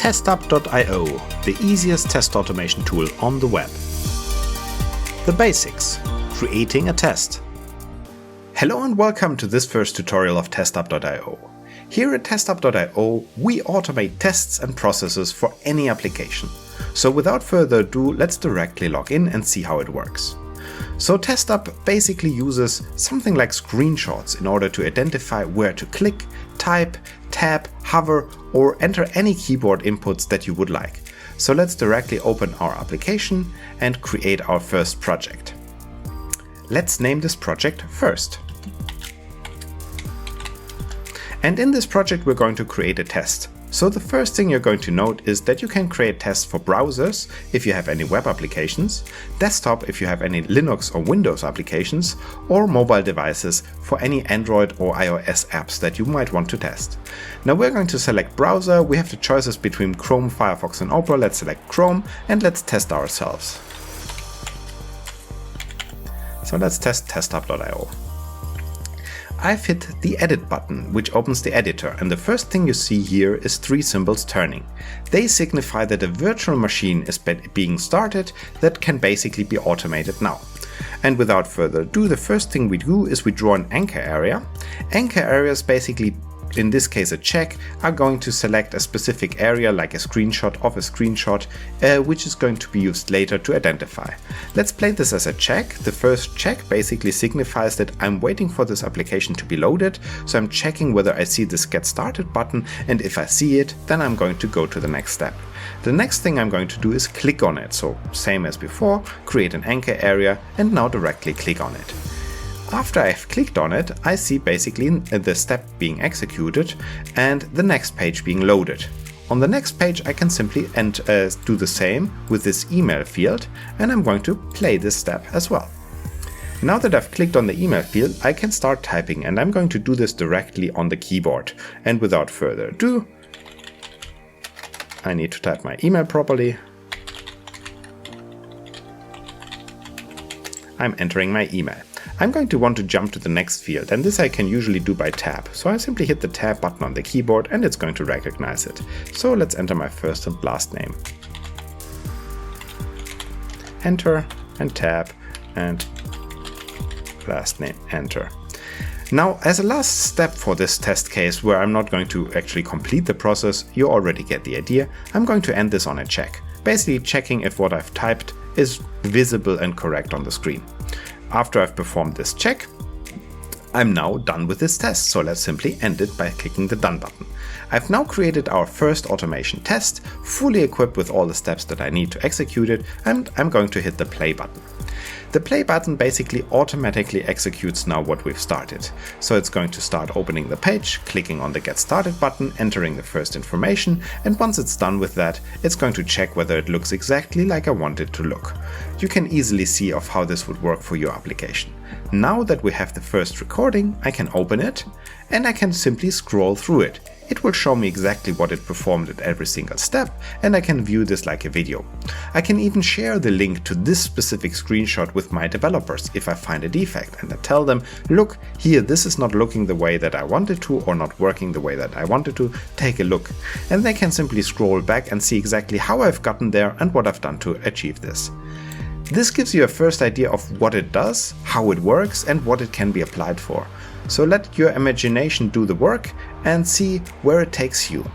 testup.io, the easiest test automation tool on the web. The basics: creating a test. Hello and welcome to this first tutorial of testup.io. Here at testup.io, we automate tests and processes for any application. So without further ado, let's directly log in and see how it works. So testup basically uses something like screenshots in order to identify where to click, type, tap, hover, or enter any keyboard inputs that you would like. So let's directly open our application and create our first project. Let's name this project first. And in this project we're going to create a test. So the first thing you're going to note is that you can create tests for browsers if you have any web applications, desktop if you have any Linux or Windows applications, or mobile devices for any Android or iOS apps that you might want to test. Now we're going to select browser. We have the choices between Chrome, Firefox and Opera. Let's select Chrome and let's test ourselves. So let's test testup.io. I've hit the edit button, which opens the editor, and the first thing you see here is three symbols turning. They signify that a virtual machine is being started that can basically be automated now. And without further ado, the first thing we do is we draw an anchor area. Anchor areas, basically in this case a check, are going to select a specific area like a screenshot of a screenshot, which is going to be used later to identify. Let's play this as a check. The first check basically signifies that I'm waiting for this application to be loaded, so I'm checking whether I see this get started button, and if I see it, then I'm going to go to the next step. The next thing I'm going to do is click on it, so same as before, create an anchor area and now directly click on it. After I've clicked on it, I see basically the step being executed and the next page being loaded. On the next page I can simply do the same with this email field, and I'm going to play this step as well. Now that I've clicked on the email field, I can start typing, and I'm going to do this directly on the keyboard. And without further ado, I need to type my email properly. I'm entering my email. I'm going to want to jump to the next field, and this I can usually do by tab. So I simply hit the tab button on the keyboard and it's going to recognize it. So let's enter my first and last name. Enter and tab and last name, enter. Now, as a last step for this test case, where I'm not going to actually complete the process, you already get the idea, I'm going to end this on a check. Basically checking if what I've typed is visible and correct on the screen. After I've performed this check, I'm now done with this test, so let's simply end it by clicking the Done button. I've now created our first automation test, fully equipped with all the steps that I need to execute it, and I'm going to hit the Play button. The Play button basically automatically executes now what we've started. So it's going to start opening the page, clicking on the Get Started button, entering the first information, and once it's done with that, it's going to check whether it looks exactly like I want it to look. You can easily see of how this would work for your application. Now that we have the first recording, I can open it and I can simply scroll through it. It will show me exactly what it performed at every single step, and I can view this like a video. I can even share the link to this specific screenshot with my developers if I find a defect, and I tell them, look, here this is not looking the way that I wanted to or not working the way that I wanted to, take a look. And they can simply scroll back and see exactly how I've gotten there and what I've done to achieve this. This gives you a first idea of what it does, how it works, and what it can be applied for. So let your imagination do the work and see where it takes you.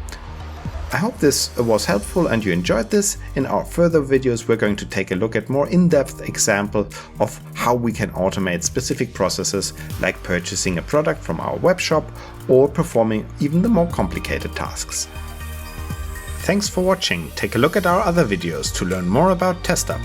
I hope this was helpful and you enjoyed this. In our further videos, we're going to take a look at more in-depth example of how we can automate specific processes like purchasing a product from our web shop or performing even the more complicated tasks. Thanks for watching. Take a look at our other videos to learn more about testup.